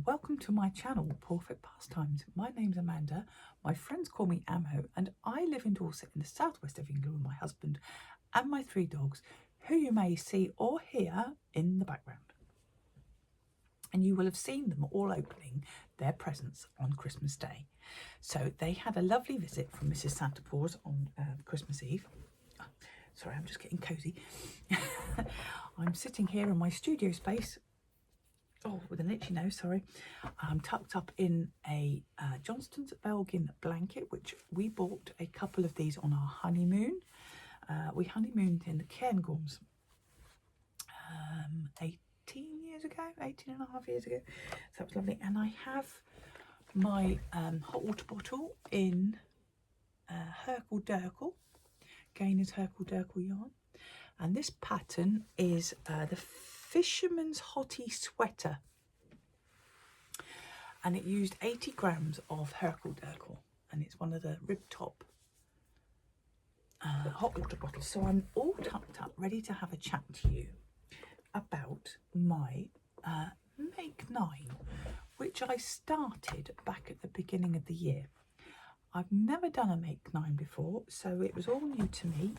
Welcome to my channel, Perfect Pastimes. My name's Amanda, my friends call me Amho, and I live in Dorset in the southwest of England with my husband and my 3 dogs, who you may see or hear in the background. And you will have seen them all opening their presents on Christmas Day. So they had a lovely visit from Mrs. Santa Claus on Christmas Eve. Sorry, I'm just getting cosy. I'm sitting here in my studio space. Oh, with an itchy nose, sorry. I'm tucked up in a Johnston's Belgian blanket, which we bought a couple of these on our honeymoon. We honeymooned in the Cairngorms 18 years ago, 18 and a half years ago. So that was lovely. And I have my hot water bottle in Herkel Durkle, Gainer's Herkel Durkle yarn. And this pattern is the Fisherman's Hottie Sweater, and it used 80 grams of Herkel Durkle, and it's one of the rib top hot water bottles. So I'm all tucked up, ready to have a chat to you about my Make 9, which I started back at the beginning of the year. I've never done a Make 9 before, so it was all new to me.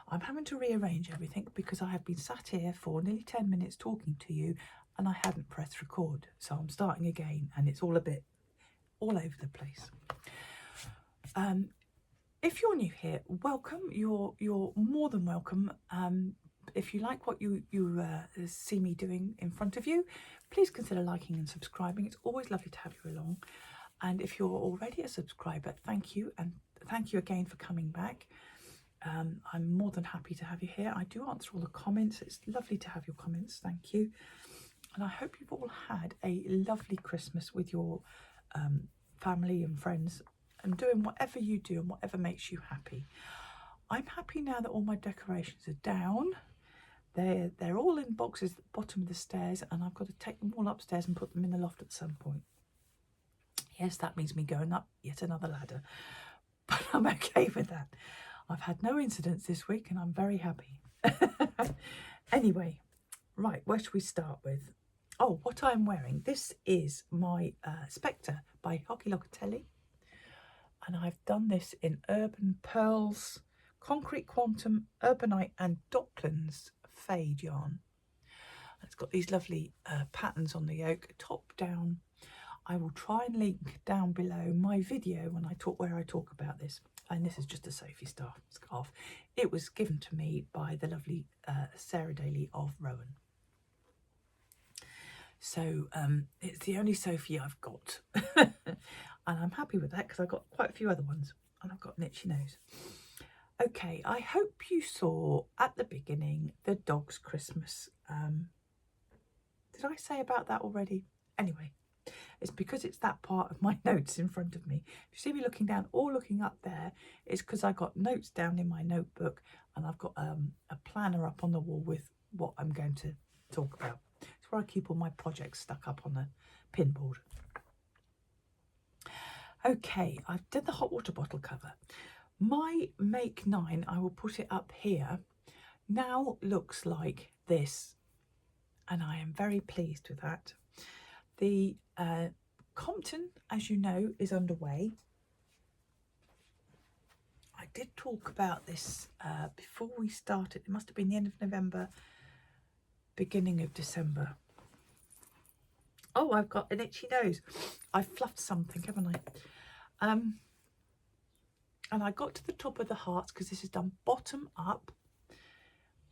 I'm having to rearrange everything because I have been sat here for nearly 10 minutes talking to you and I hadn't pressed record. So I'm starting again and it's all a bit all over the place. If you're new here, welcome. You're more than welcome. If you like what you see me doing in front of you, please consider liking and subscribing. It's always lovely to have you along. And if you're already a subscriber, thank you. And thank you again for coming back. I'm more than happy to have you here. I do answer all the comments. It's lovely to have your comments. Thank you. And I hope you've all had a lovely Christmas with your family and friends and doing whatever you do and whatever makes you happy. I'm happy now that all my decorations are down. They're all in boxes at the bottom of the stairs, and I've got to take them all upstairs and put them in the loft at some point. Yes, that means me going up yet another ladder, but I'm okay with that. I've had no incidents this week and I'm very happy. Anyway, right, where should we start with? Oh, what I'm wearing. This is my Spectre by Hockey Locatelli. And I've done this in Urban Pearls, Concrete Quantum, Urbanite and Docklands Fade yarn. It's got these lovely patterns on the yoke, top down. I will try and link down below my video when I talk about this. And this is just a Sophie scarf. It was given to me by the lovely Sarah Daly of Rowan. So it's the only Sophie I've got. And I'm happy with that because I've got quite a few other ones. And I've got an itchy nose. Okay, I hope you saw at the beginning the dog's Christmas. Did I say about that already? Anyway. It's because it's that part of my notes in front of me. If you see me looking down or looking up there, it's because I got notes down in my notebook and I've got a planner up on the wall with what I'm going to talk about. It's where I keep all my projects stuck up on the pin board. Okay, I've done the hot water bottle cover. My Make 9, I will put it up here, now looks like this, and I am very pleased with that. The Compton, as you know, is underway. I did talk about this before we started. It must have been the end of November, beginning of December. Oh, I've got an itchy nose. I've fluffed something, haven't I? And I got to the top of the hearts because this is done bottom up.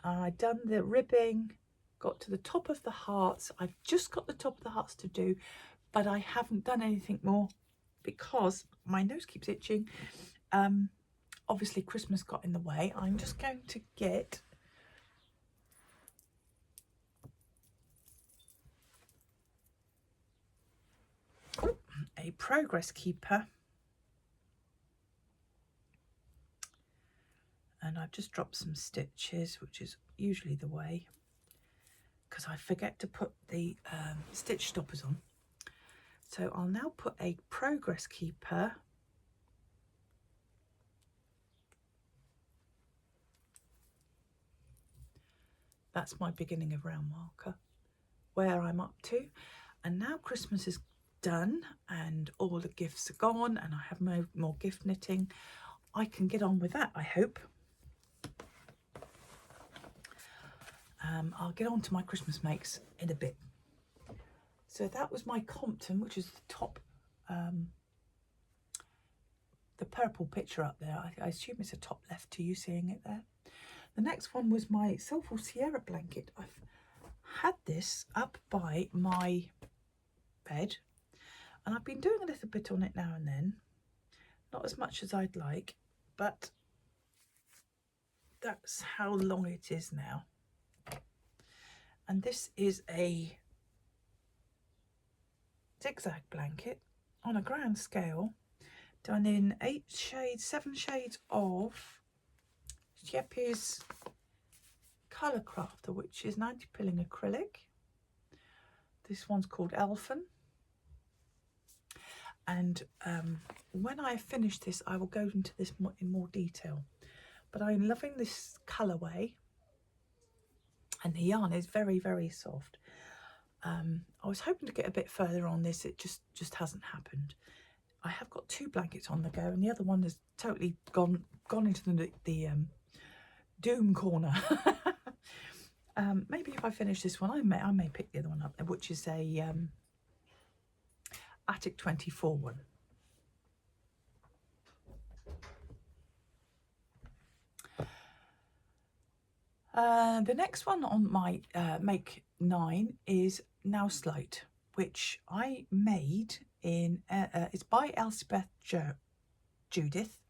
I've done the ribbing. Got to the top of the hearts. I've just got the top of the hearts to do, but I haven't done anything more because my nose keeps itching. obviously Christmas got in the way. I'm just going to get a progress keeper, and I've just dropped some stitches, which is usually the way because I forget to put the stitch stoppers on. So I'll now put a progress keeper that's my beginning of round marker where I'm up to. And now Christmas is done and all the gifts are gone and I have no more gift knitting. I can get on with that, I hope. I'll get on to my Christmas makes in a bit. So that was my Compton, which is the top, the purple picture up there. I assume it's a top left to you seeing it there. The next one was my Soulful Sierra blanket. I've had this up by my bed and I've been doing a little bit on it now and then. Not as much as I'd like, but that's how long it is now. And this is a zigzag blanket on a grand scale, done in 7 shades of Jeppy's Colour Crafter, which is an anti-pilling acrylic. This one's called Elfin. And when I finish this, I will go into this in more detail. But I'm loving this colourway. And the yarn is very, very soft. I was hoping to get a bit further on this. It just hasn't happened. I have got 2 blankets on the go, and the other one has totally gone into the doom corner. Maybe if I finish this one, I may pick the other one up, which is a Attic 24 one. The next one on my make 9 is Now Slight, which I made in, it's by Elspeth Judith,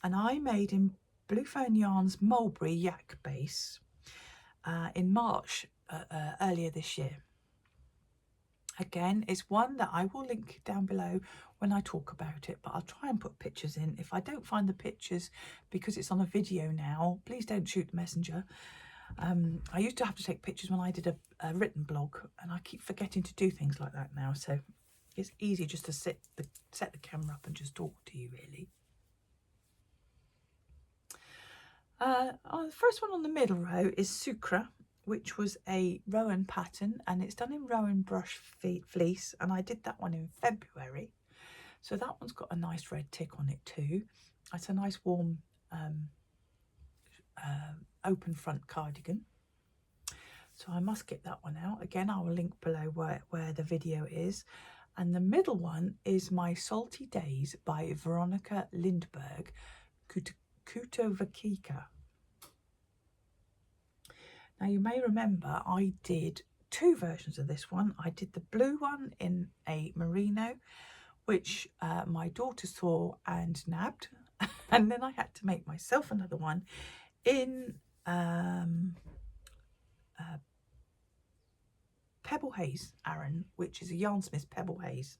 and I made in Blue Fern Yarn's Mulberry Yak base in March earlier this year. Again, it's one that I will link down below when I talk about it, but I'll try and put pictures in. If I don't find the pictures because it's on a video now, please don't shoot the messenger. I used to have to take pictures when I did a written blog, and I keep forgetting to do things like that now, so it's easy just to set the camera up and just talk to you, really. The first one on the middle row is Sucra, which was a Rowan pattern, and it's done in Rowan brush fleece, and I did that one in February. So that one's got a nice red tick on it too. It's a nice warm open front cardigan. So I must get that one out. Again, I will link below where the video is. And the middle one is my Salty Days by Veronica Lindberg, Kutovakika. Now you may remember I did 2 versions of this one. I did the blue one in a merino, which my daughter saw and nabbed, and then I had to make myself another one in Pebble Haze Aran, which is a Yarnsmith Pebble Haze.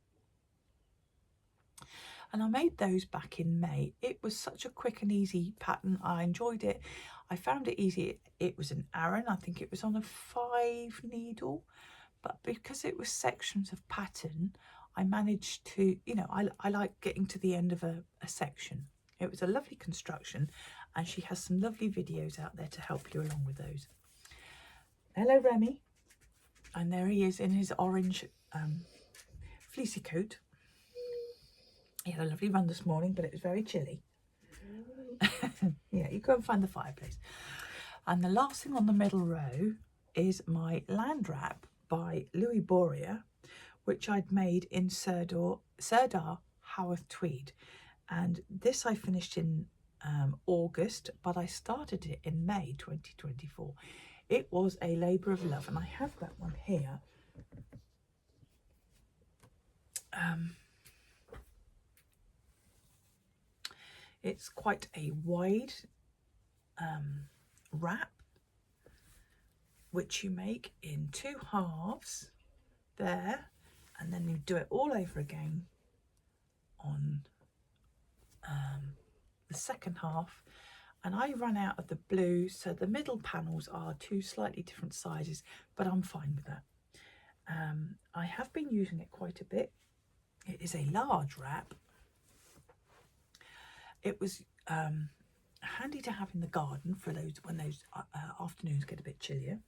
And I made those back in May. It was such a quick and easy pattern. I enjoyed it. I found it easy. It was an Aran. I think it was on a 5 needle, but because it was sections of pattern, I managed to, you know, I like getting to the end of a section. It was a lovely construction, and she has some lovely videos out there to help you along with those. Hello, Remy. And there he is in his orange fleecy coat. He had a lovely run this morning, but it was very chilly. Yeah, you go and find the fireplace. And the last thing on the middle row is my Land Wrap by Louis Boria, which I'd made in Sirdar Haworth Tweed. And this I finished in August, but I started it in May 2024. It was a labour of love, and I have that one here. It's quite a wide wrap, which you make in 2 halves there, and then you do it all over again on the second half. And I run out of the blue, so the middle panels are 2 slightly different sizes, but I'm fine with that. I have been using it quite a bit. It is a large wrap. It was handy to have in the garden for those when those afternoons get a bit chillier.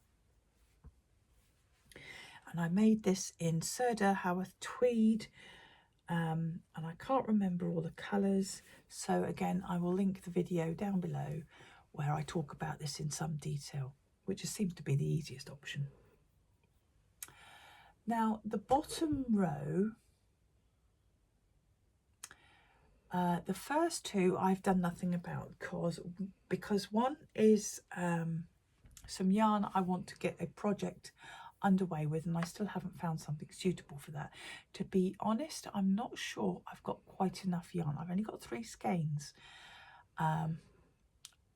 And I made this in Serda Haworth tweed, and I can't remember all the colours, so again I will link the video down below where I talk about this in some detail, which just seems to be the easiest option. Now the bottom row, the first 2 I've done nothing about because one is some yarn I want to get a project underway with, and I still haven't found something suitable for that. To be honest, I'm not sure I've got quite enough yarn. I've only got 3 skeins.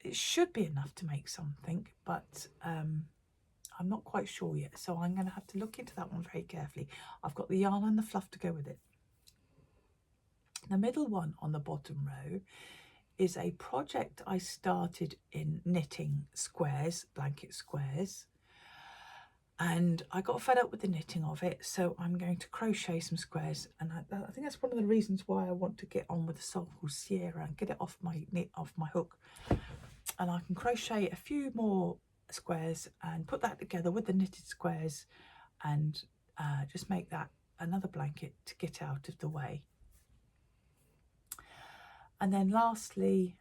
It should be enough to make something, but I'm not quite sure yet, so I'm going to have to look into that one very carefully. I've got the yarn and the fluff to go with it. The middle one on the bottom row is a project I started in knitting squares, blanket squares, and I got fed up with the knitting of it, so I'm going to crochet some squares, and I think that's one of the reasons why I want to get on with the Soulful Sierra and get it off my hook, and I can crochet a few more squares and put that together with the knitted squares and just make that another blanket to get out of the way. And then lastly,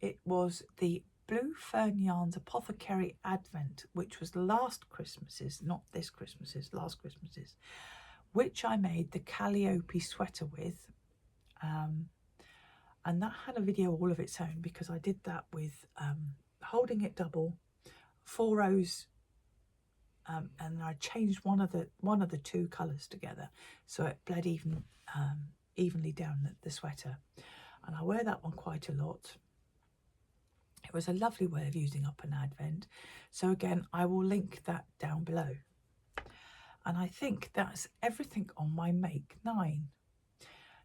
it was the Blue Fern Yarns Apothecary Advent, which was last Christmas's, not this Christmas's, last Christmas's, which I made the Calliope sweater with. And that had a video all of its own because I did that with holding it double, 4 rows, and I changed one of the 2 colours together, so it bled evenly down the sweater, and I wear that one quite a lot. It was a lovely way of using up an advent, so again I will link that down below. And I think that's everything on my Make 9.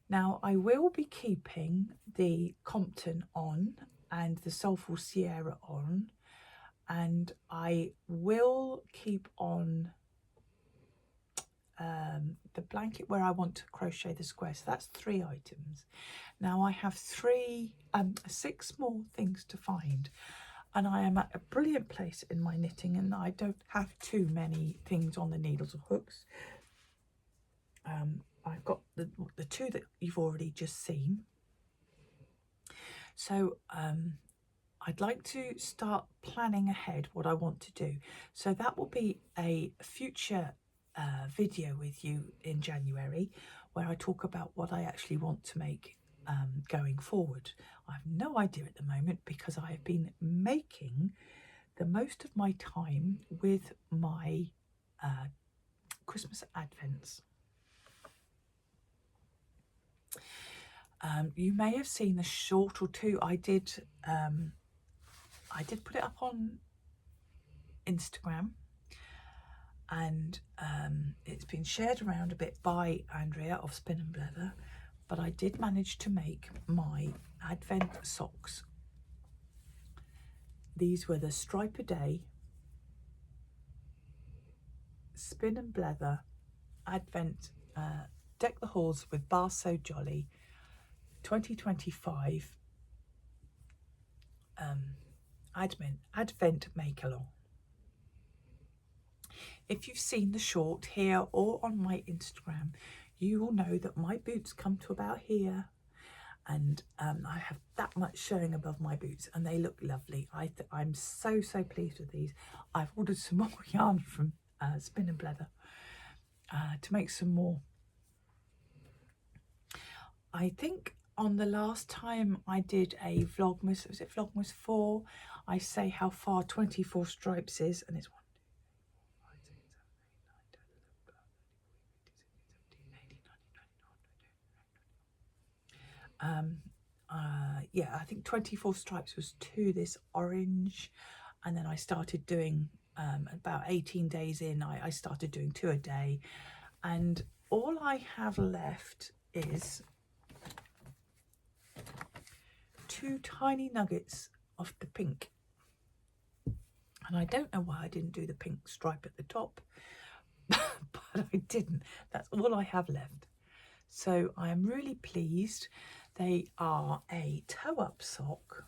Now I will be keeping the Compton on and the Soulful Sierra on, and I will keep on the blanket where I want to crochet the square, so that's 3 items. Now I have 6 more things to find, and I am at a brilliant place in my knitting, and I don't have too many things on the needles or hooks. I've got the 2 that you've already just seen, so I'd like to start planning ahead what I want to do, so that will be a future video with you in January where I talk about what I actually want to make going forward. I have no idea at the moment because I have been making the most of my time with my Christmas Advents. You may have seen a short or 2 I did put it up on Instagram, and it's been shared around a bit by Andrea of Spin and Blether, but I did manage to make my Advent socks. These were the Stripe a Day Spin and Blether Advent Deck the Halls with Bar So Jolly 2025 Advent Make-Along. If you've seen the short here or on my Instagram, you will know that my boots come to about here, and I have that much showing above my boots, and they look lovely. I'm so pleased with these. I've ordered some more yarn from Spin and Blether to make some more. I think on the last time I did a Vlogmas, was it Vlogmas 4, I say how far 24 stripes is, and it's 1, 2, 3, 4, 5, 6, 7, 8, 9, 10, 11, 12, 13, 14, 15, 16, 17, 18, 19, 20. yeah, I think 24 stripes was 2 this orange, and then I started doing about 18 days in, I started doing 2 a day, and all I have left is 2 tiny nuggets of the pink, and I don't know why I didn't do the pink stripe at the top, but I didn't. That's all I have left. So I am really pleased. They are a toe-up sock.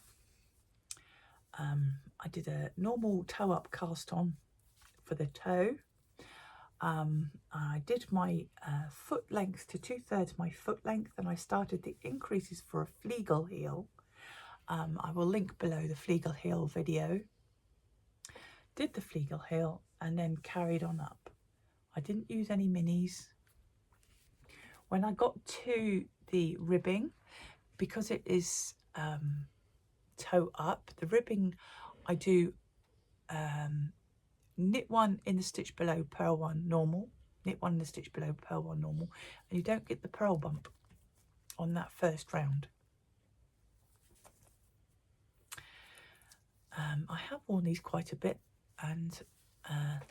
I did a normal toe-up cast on for the toe. I did my foot length to 2/3 my foot length, and I started the increases for a fleagle heel. I will link below the fleagle heel video. Did the fleagle heel and then carried on up. I didn't use any minis. When I got to the ribbing, because it is toe up, the ribbing I do knit 1 in the stitch below, purl 1 normal, knit 1 in the stitch below, purl 1 normal, and you don't get the purl bump on that first round. I have worn these quite a bit, and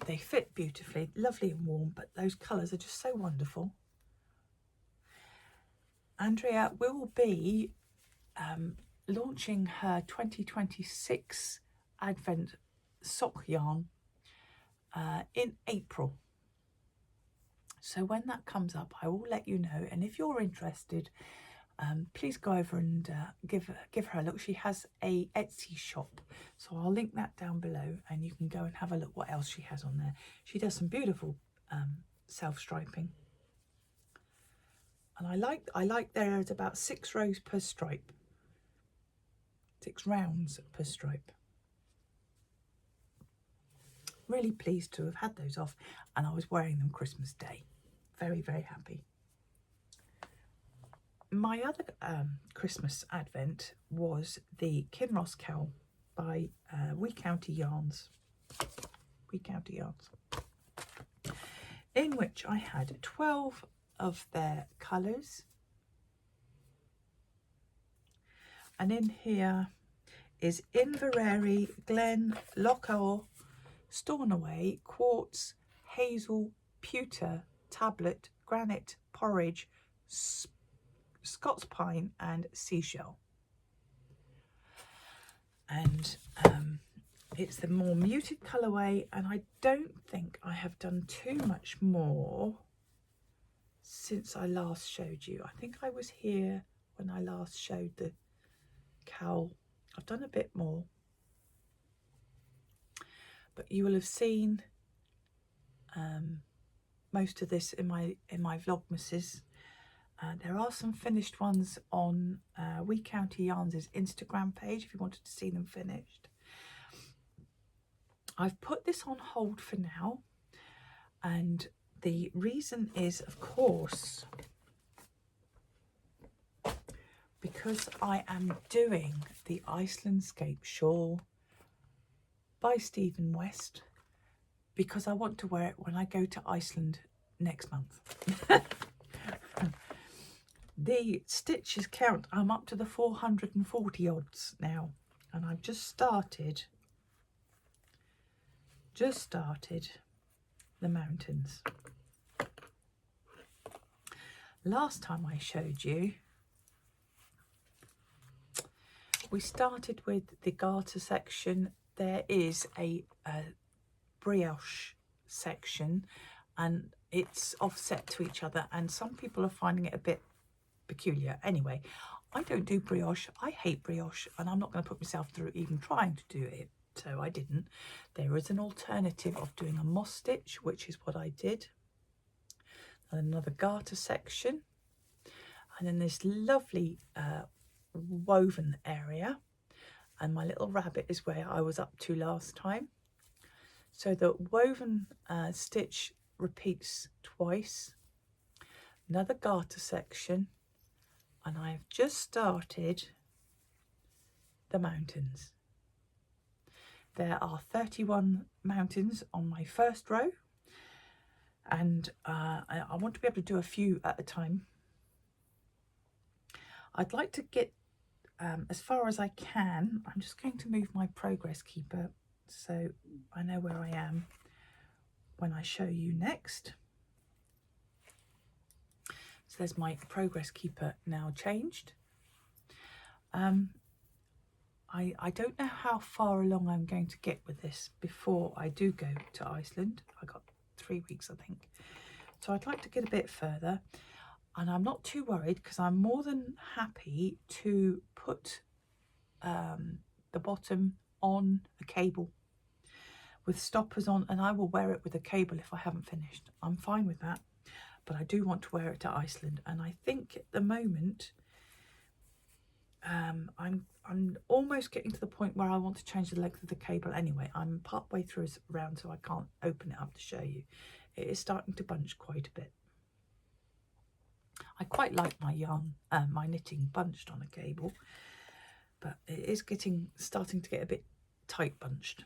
they fit beautifully, lovely and warm, but those colours are just so wonderful. Andrea will be launching her 2026 Advent sock yarn in April. So when that comes up, I will let you know, and if you're interested, please go over and give her a look. She has a Etsy shop, so I'll link that down below, and you can go and have a look what else she has on there. She does some beautiful self-striping, and I like there's about 6 rows per stripe, 6 rounds per stripe. Really pleased to have had those off, and I was wearing them Christmas Day. Very, very happy. My other Christmas advent was the Kinross cowl by Wee County Yarns. Wee County Yarns. In which I had 12 of their colours. And in here is Inverary, Glen, Lochawe, Stornoway, Quartz, Hazel, Pewter, Tablet, Granite, Porridge, Scots Pine and Seashell. And it's the more muted colourway, and I don't think I have done too much more since I last showed you. I think I was here when I last showed the cowl. I've done a bit more, but you will have seen most of this in my vlogmases. There are some finished ones on Wee County Yarns' Instagram page if you wanted to see them finished. I've put this on hold for now, and the reason is, of course, because I am doing the Icelandscape shawl by Stephen West, because I want to wear it when I go to Iceland next month. The stitches count, I'm up to the 440 odds now, and I've just started the mountains. Last time I showed you, we started with the garter section. There is a brioche section, and it's offset to each other, and some people are finding it a bit peculiar. Anyway, I don't do brioche. I hate brioche, and I'm not going to put myself through even trying to do it, so I didn't. There is an alternative of doing a moss stitch, which is what I did. And another garter section, and then this lovely woven area, and my little rabbit is where I was up to last time. So the woven stitch repeats twice, another garter section, and I've just started the mountains. There are 31 mountains on my first row, and I want to be able to do a few at a time. I'd like to get as far as I can, I'm just going to move my progress keeper so I know where I am when I show you next. So there's my progress keeper now changed. I don't know how far along I'm going to get with this before I do go to Iceland. I got 3 weeks, I think. So I'd like to get a bit further, and I'm not too worried because I'm more than happy to put the bottom on a cable with stoppers on, and I will wear it with a cable if I haven't finished. I'm fine with that, but I do want to wear it to Iceland, and I think at the moment I'm almost getting to the point where I want to change the length of the cable anyway. I'm part way through around, so I can't open it up to show you. It is starting to bunch quite a bit. I quite like my yarn, my knitting bunched on a cable, but it is starting to get a bit tight bunched.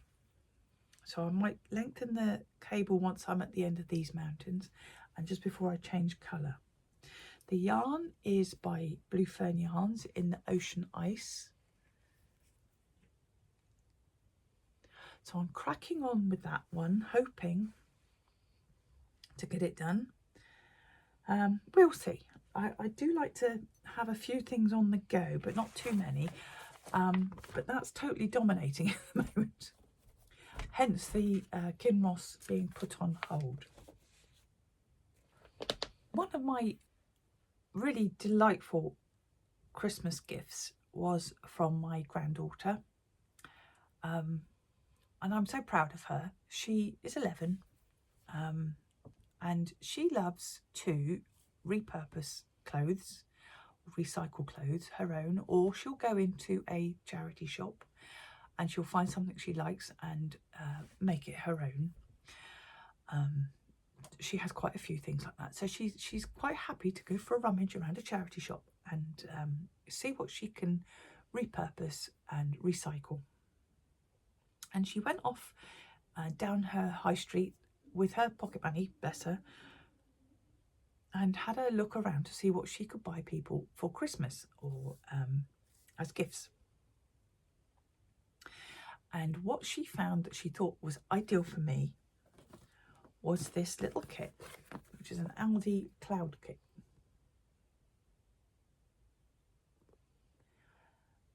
So I might lengthen the cable once I'm at the end of these mountains and just before I change colour. The yarn is by Blue Fern Yarns in the Ocean Ice. So I'm cracking on with that one, hoping to get it done. We'll see. I do like to have a few things on the go, but not too many. But that's totally dominating at the moment. Hence the Kinross being put on hold. One of my really delightful Christmas gifts was from my granddaughter. And I'm so proud of her. She is 11 and she loves to repurpose clothes, recycle clothes, her own, or she'll go into a charity shop and she'll find something she likes and make it her own. She has quite a few things like that, so she's quite happy to go for a rummage around a charity shop and see what she can repurpose and recycle. And she went off down her high street with her pocket money, bless her, and had a look around to see what she could buy people for Christmas or as gifts. And what she found that she thought was ideal for me was this little kit, which is an Aldi cloud kit.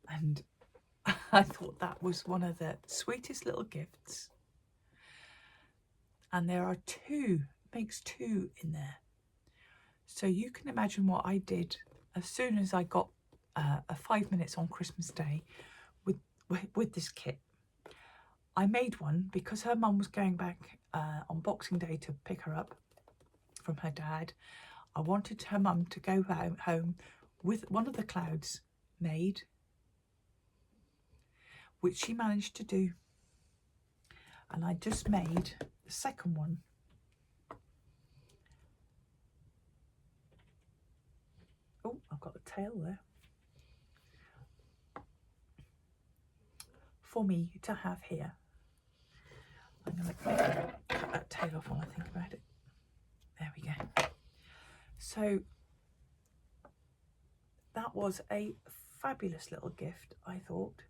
And I thought that was one of the sweetest little gifts. And there are makes two in there. So you can imagine what I did as soon as I got a 5 minutes on Christmas Day with this kit. I made one because her mum was going back on Boxing Day to pick her up from her dad. I wanted her mum to go home with one of the clouds made, which she managed to do. And I just made the second one. Oh, I've got the tail there. For me to have here. I'm going to cut that tail off while I think about it. There we go. So that was a fabulous little gift, I thought,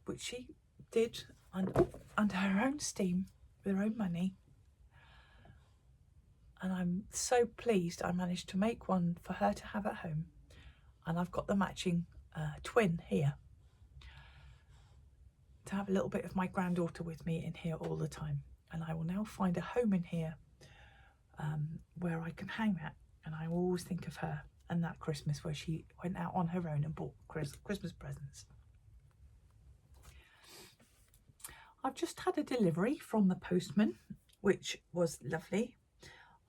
which she did under her own steam with her own money. And I'm so pleased I managed to make one for her to have at home. And I've got the matching twin here, to have a little bit of my granddaughter with me in here all the time. And I will now find a home in here where I can hang that. And I will always think of her and that Christmas where she went out on her own and bought Christmas presents. I've just had a delivery from the postman, which was lovely.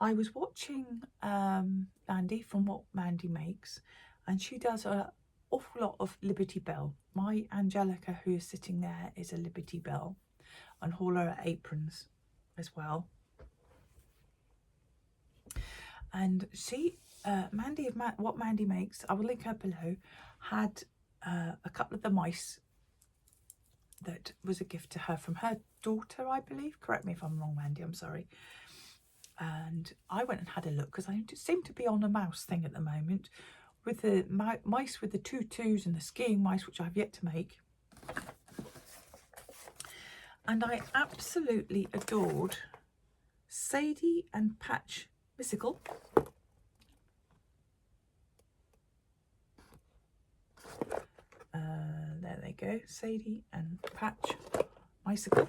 I was watching Mandy from What Mandy Makes, and she does an awful lot of Liberty Bell. My Angelica, who is sitting there, is a Liberty Bell, and all her aprons as well. And she, Mandy of What Mandy Makes, I will link her below, had a couple of the mice that was a gift to her from her daughter, I believe. Correct me if I'm wrong, Mandy, I'm sorry. And I went and had a look because I seem to be on a mouse thing at the moment with the mice with the tutus and the skiing mice, which I've yet to make. And I absolutely adored Sadie and Patch Mystical. There they go, Sadie and Patch Mystical,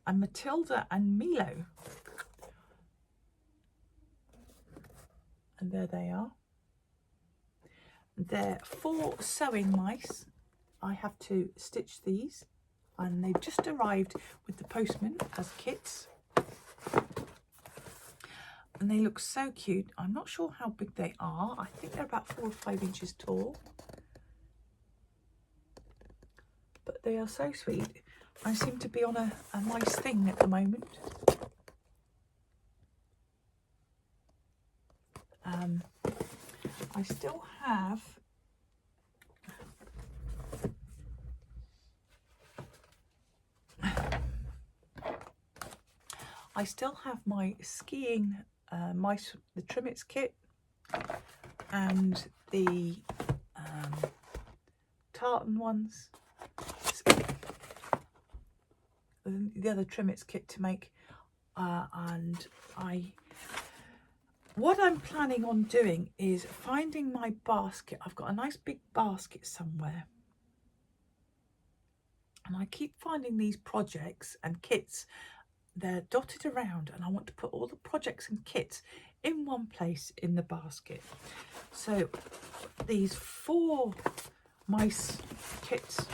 and Matilda and Milo. And there they are. They're 4 sewing mice. I have to stitch these, and they've just arrived with the postman as kits. And they look so cute. I'm not sure how big they are. I think they're about 4 or 5 inches tall. But they are so sweet. I seem to be on a nice thing at the moment. I still have my skiing mice, the Trimmets kit, and the tartan ones, the other Trimmets kit to make, and what I'm planning on doing is finding my basket. I've got a nice big basket somewhere, and I keep finding these projects and kits. They're dotted around, and I want to put all the projects and kits in one place in the basket. So these 4 mice kits,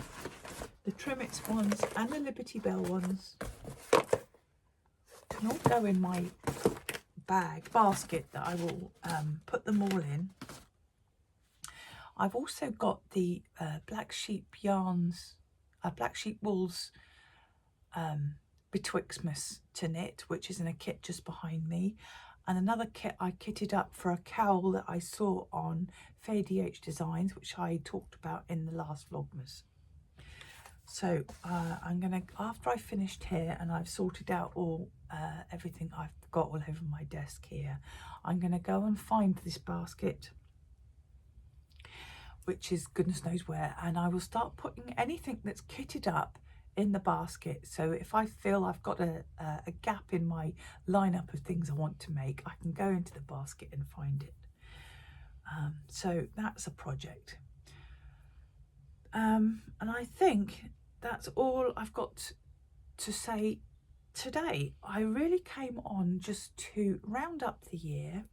the Trimmets ones and the Liberty Bell ones, can all go in my basket that I will put them all in. I've also got the Black Sheep Yarns, Black Sheep Wools Betwixtmas to knit, which is in a kit just behind me, and another kit I kitted up for a cowl that I saw on FaDH Designs, which I talked about in the last Vlogmas. So I'm gonna, after I've finished here and I've sorted out all everything I've got all over my desk here, I'm gonna go and find this basket, which is goodness knows where, and I will start putting anything that's kitted up in the basket. So if I feel I've got a gap in my lineup of things I want to make, I can go into the basket and find it. So that's a project. And I think that's all I've got to say today. I really came on just to round up the year,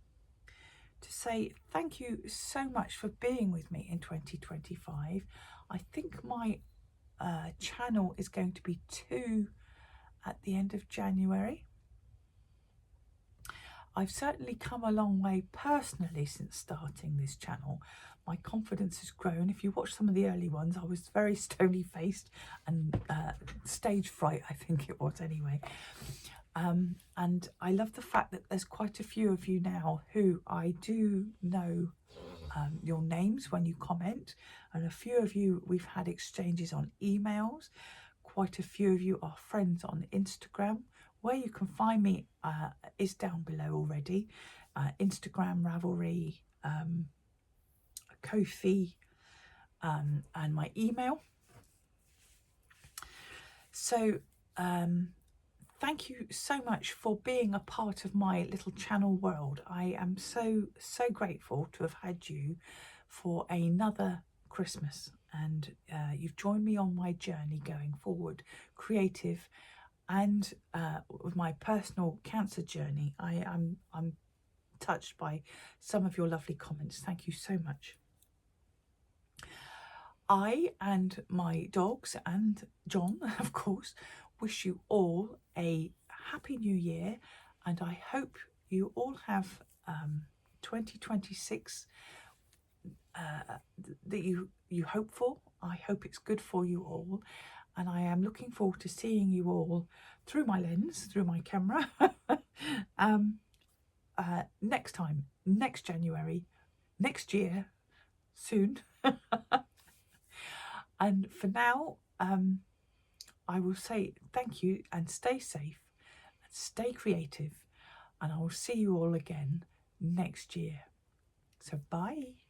to say thank you so much for being with me in 2025. I think my channel is going to be 2 at the end of January. I've certainly come a long way personally since starting this channel. My confidence has grown. If you watch some of the early ones, I was very stony faced and stage fright, I think it was anyway. And I love the fact that there's quite a few of you now who I do know your names when you comment, and a few of you we've had exchanges on emails. Quite a few of you are friends on Instagram. Where you can find me is down below already. Instagram, Ravelry, Ko-fi, and my email. So thank you so much for being a part of my little channel world. I am so grateful to have had you for another Christmas, and you've joined me on my journey going forward, creative and with my personal cancer journey. I'm touched by some of your lovely comments. Thank you so much. I and my dogs and John, of course, wish you all a happy new year, and I hope you all have 2026 that you hope for. I hope it's good for you all, and I am looking forward to seeing you all through my lens, through my camera, next time, next January, next year, soon. And for now, I will say thank you and stay safe and stay creative, and I will see you all again next year. So bye.